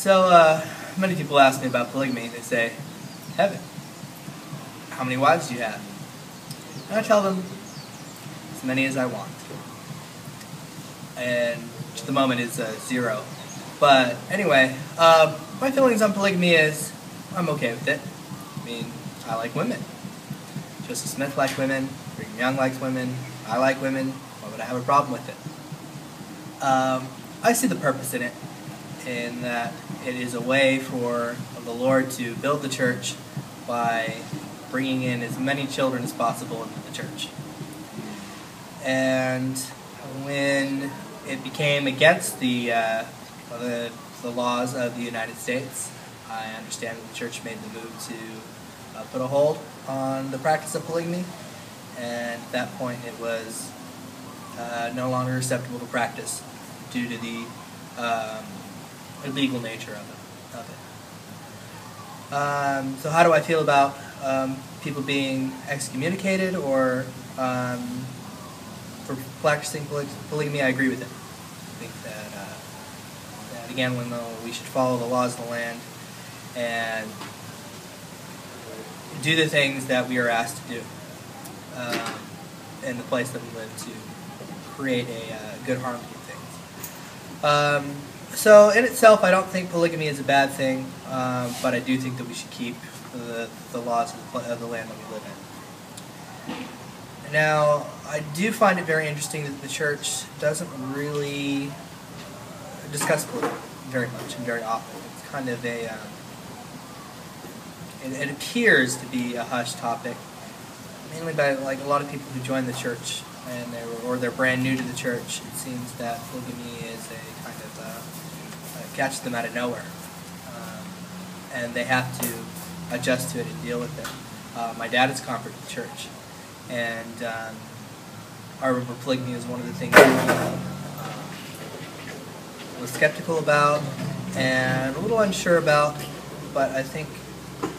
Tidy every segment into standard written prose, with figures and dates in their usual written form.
Many people ask me about polygamy. They say, heaven, how many wives do you have? And I tell them, as many as I want. And to the moment it's 0. But anyway, my feelings on polygamy is, I'm okay with it. I mean, I like women. Joseph Smith liked women, Brigham Young likes women, I like women. Why would I have a problem with it? I see the purpose in it, in that it is a way for the Lord to build the church by bringing in as many children as possible into the church. And when it became against the laws of the United States, I understand that the church made the move to put a hold on the practice of polygamy, and at that point it was no longer acceptable to practice due to the illegal nature of it. So how do I feel about people being excommunicated or for practicing polygamy? I agree with it. I think that again, we should follow the laws of the land and do the things that we are asked to do in the place that we live to create a good harmony of things. So in itself, I don't think polygamy is a bad thing, but I do think that we should keep the laws of the land that we live in. Now, I do find it very interesting that the church doesn't really discuss polygamy very much and very often. It's kind of it appears to be a hush topic, mainly by like a lot of people who join the church and they're brand new to the church. It seems that polygamy is a kind of catch them out of nowhere, and they have to adjust to it and deal with it. My dad is a convert to the church, and I remember polygamy was one of the things that he was skeptical about and a little unsure about, but I think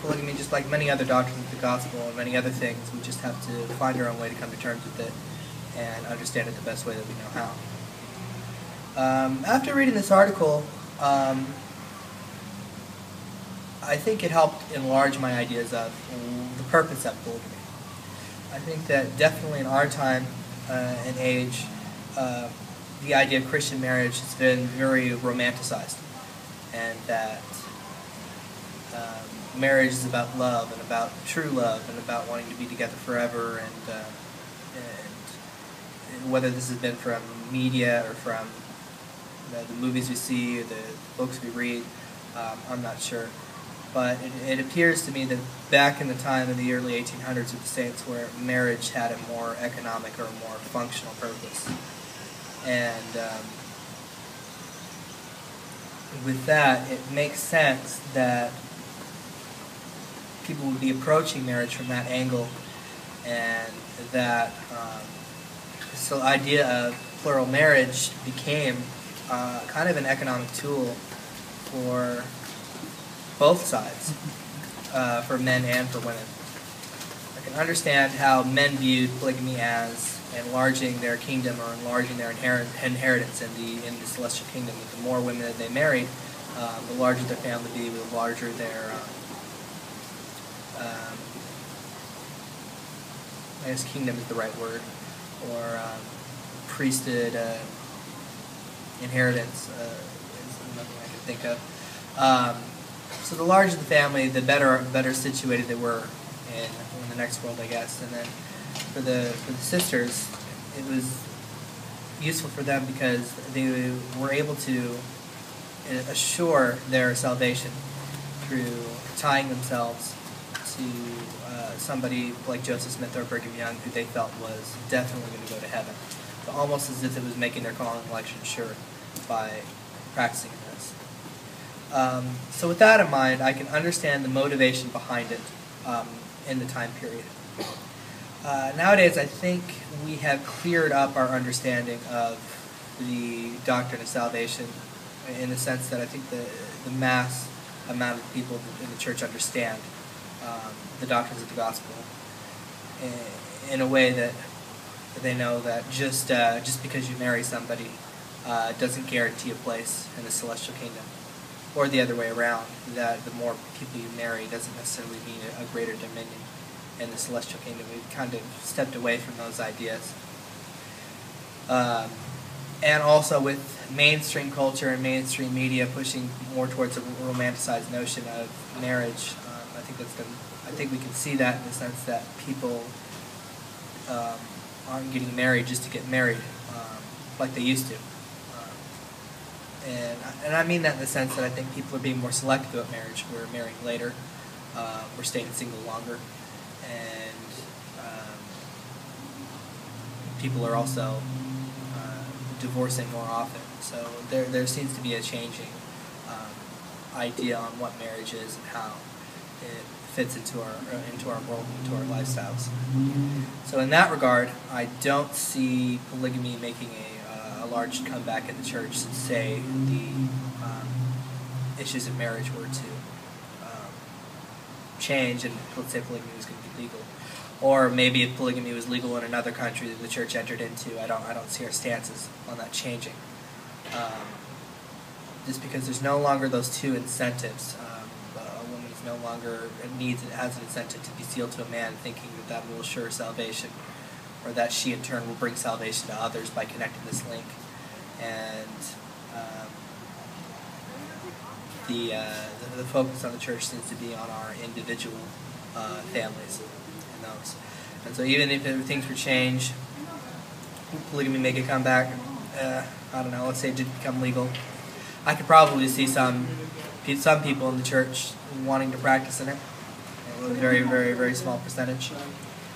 polygamy, just like many other doctrines of the gospel and many other things, we just have to find our own way to come to terms with it and understand it the best way that we know how. After reading this article, I think it helped enlarge my ideas of the purpose of polygamy. I think that definitely in our time and age, the idea of Christian marriage has been very romanticized, and that marriage is about love and about true love and about wanting to be together forever, and whether this has been from media or from the movies we see or the books we read, I'm not sure. But it appears to me that back in the time in the early 1800s with the saints, where marriage had a more economic or a more functional purpose. And with that, it makes sense that people would be approaching marriage from that angle, and that this idea of plural marriage became kind of an economic tool for both sides, for men and for women. I can understand how men viewed polygamy as enlarging their kingdom or enlarging their inheritance in the celestial kingdom. With the more women that they married, the larger their family would be, the larger their I guess kingdom is the right word, or priesthood, inheritance is another thing I can think of. So the larger the family, the better situated they were in the next world, I guess. And then for the sisters, it was useful for them because they were able to assure their salvation through tying themselves to somebody like Joseph Smith or Brigham Young, who they felt was definitely going to go to heaven. So almost as if it was making their calling and election sure by practicing this. So with that in mind, I can understand the motivation behind it in the time period. Nowadays, I think we have cleared up our understanding of the doctrine of salvation in the sense that I think the mass amount of people in the church understand the doctrines of the gospel in a way that they know that just because you marry somebody doesn't guarantee a place in the celestial kingdom. or the other way around, that the more people you marry doesn't necessarily mean a greater dominion in the celestial kingdom. We've kind of stepped away from those ideas. And also with mainstream culture and mainstream media pushing more towards a romanticized notion of marriage, I think we can see that in the sense that people aren't getting married just to get married like they used to. And I mean that in the sense that I think people are being more selective about marriage. We're marrying later, we're staying single longer, and people are also divorcing more often. So there seems to be a changing idea on what marriage is and how it fits into our world, into our lifestyles. So in that regard, I don't see polygamy making a large comeback in the church, say the issues of marriage were to change and let's say polygamy was going to be legal. Or maybe if polygamy was legal in another country that the church entered into, I don't see our stances on that changing. Just because there's no longer those two incentives. A woman is no longer has an incentive to be sealed to a man, thinking that will assure salvation, or that she in turn will bring salvation to others by connecting this link. And the focus on the church seems to be on our individual families and those. And so even if things were changed, polygamy make a comeback, I don't know, let's say it did become legal, I could probably see some people in the church wanting to practice in it. A very, very, very small percentage.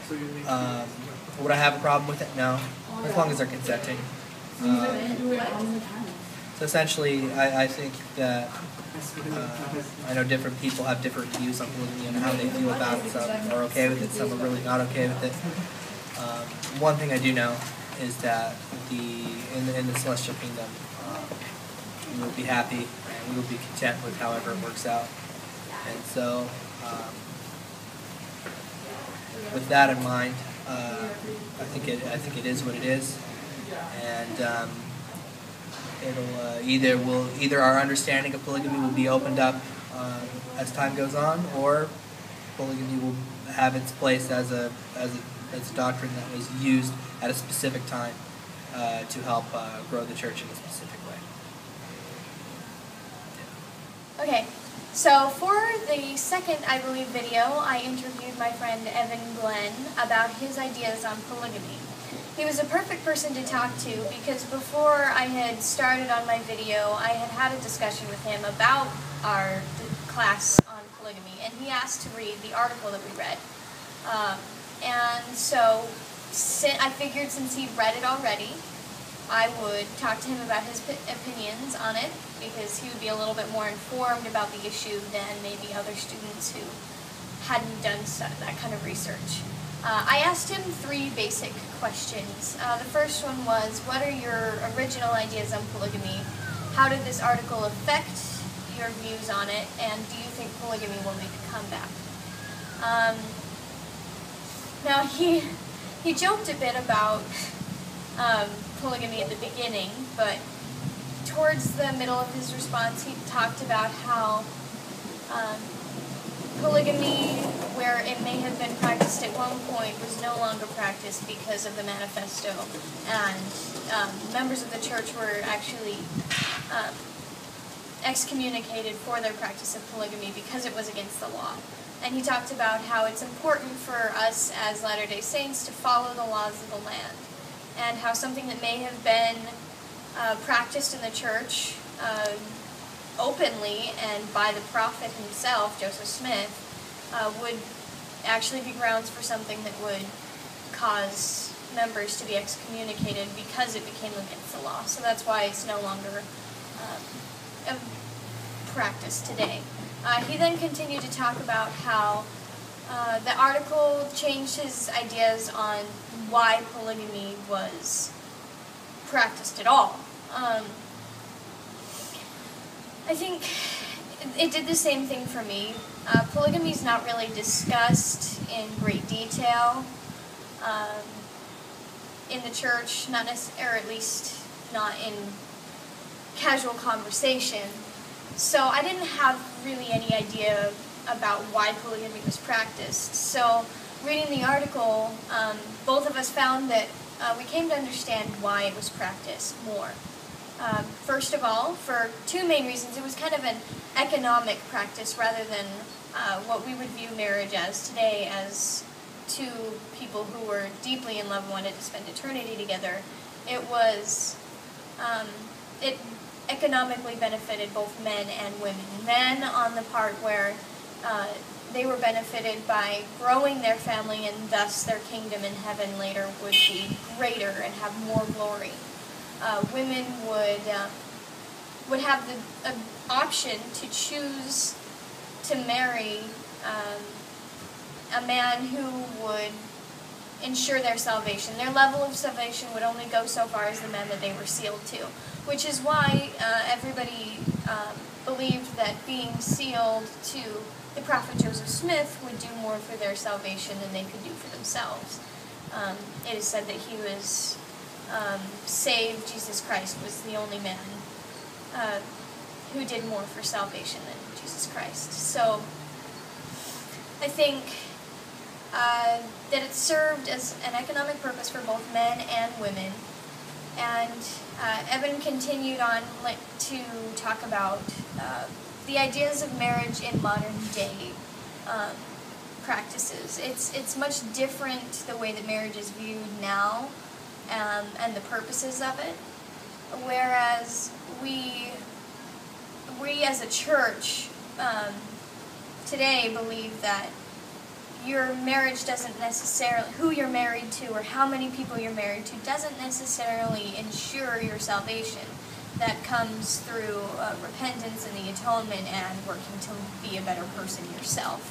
Would I have a problem with it? No, as long as they're consenting. So essentially, I think that I know different people have different views on polygamy and how they feel about it. Some are okay with it, some are really not okay with it. One thing I do know is that in the celestial kingdom, we will be happy and we will be content with however it works out. And so, with that in mind, I think it is what it is, and it'll either our understanding of polygamy will be opened up as time goes on, or polygamy will have its place as a doctrine that was used at a specific time to help grow the church in a specific way. Okay, so for the second, I believe, video, I interviewed my friend Evan Glenn about his ideas on polygamy. He was a perfect person to talk to because before I had started on my video, I had a discussion with him about our class on polygamy, and he asked to read the article that we read. And so I figured since he read it already, I would talk to him about his opinions on it, because he would be a little bit more informed about the issue than maybe other students who hadn't done that kind of research. I asked him 3 basic questions. The first one was, what are your original ideas on polygamy? How did this article affect your views on it? And do you think polygamy will make a comeback? Now, he joked a bit about polygamy at the beginning, but towards the middle of his response, he talked about how polygamy, where it may have been practiced at one point, was no longer practiced because of the manifesto, and members of the church were actually excommunicated for their practice of polygamy because it was against the law. And he talked about how it's important for us as Latter-day Saints to follow the laws of the land, and how something that may have been practiced in the church openly and by the prophet himself, Joseph Smith, would actually be grounds for something that would cause members to be excommunicated because it became against the law. So that's why it's no longer a practice today. He then continued to talk about how the article changed his ideas on why polygamy was practiced at all. I think it did the same thing for me. Polygamy is not really discussed in great detail in the church, or at least not in casual conversation. So I didn't have really any idea about why polygamy was practiced. So reading the article, both of us found that we came to understand why it was practiced more. First of all, for two main reasons. It was kind of an economic practice rather than what we would view marriage as today, as two people who were deeply in love and wanted to spend eternity together. It was, it economically benefited both men and women. Men on the part where they were benefited by growing their family, and thus their kingdom in heaven later would be greater and have more glory. Women would have the option to choose to marry a man who would ensure their salvation. Their level of salvation would only go so far as the men that they were sealed to, which is why everybody believed that being sealed to the prophet Joseph Smith would do more for their salvation than they could do for themselves. It is said that he was saved. Jesus Christ was the only man who did more for salvation than Jesus Christ. So I think that it served as an economic purpose for both men and women. And Evan continued on to talk about the ideas of marriage in modern day practices. It's much different the way that marriage is viewed now and the purposes of it. Whereas we as a church today believe that your marriage doesn't necessarily, who you're married to or how many people you're married to doesn't necessarily ensure your salvation. That comes through repentance and the atonement and working to be a better person yourself.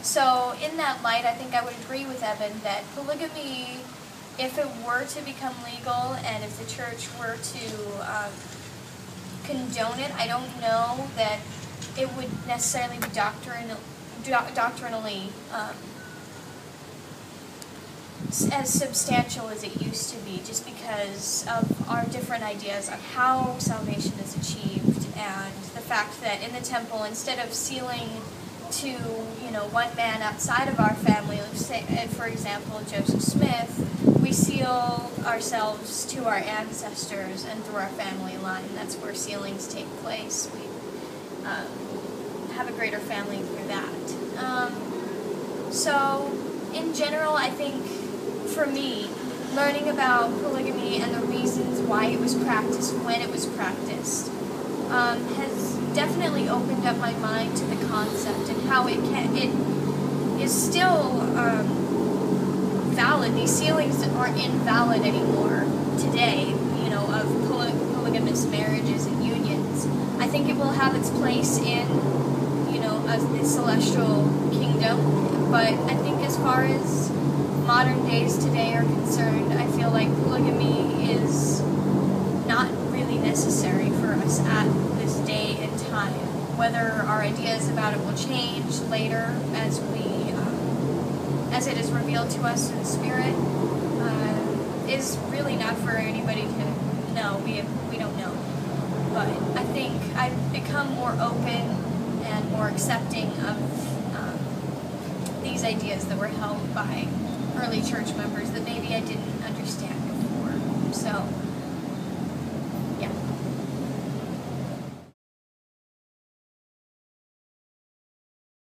So in that light, I think I would agree with Evan that polygamy, if it were to become legal and if the church were to condone it, I don't know that it would necessarily be doctrinally as substantial as it used to be, just because of our different ideas on how salvation is achieved, and the fact that in the temple, instead of sealing to one man outside of our family, say, for example Joseph Smith, we seal ourselves to our ancestors and through our family line. That's where sealings take place. We have a greater family through that. So in general, I think for me, learning about polygamy and the reasons why it was practiced, when it was practiced, has definitely opened up my mind to the concept and how it is still valid. These sealings aren't invalid anymore today, of polygamous marriages and unions. I think it will have its place in, the celestial kingdom, but I think as far as modern days today are concerned, I feel like polygamy is not really necessary for us at this day and time. Whether our ideas about it will change later as as it is revealed to us in the Spirit, is really not for anybody to know. We don't know. But I think I've become more open and more accepting of these ideas that were held by early church members that maybe I didn't understand before. So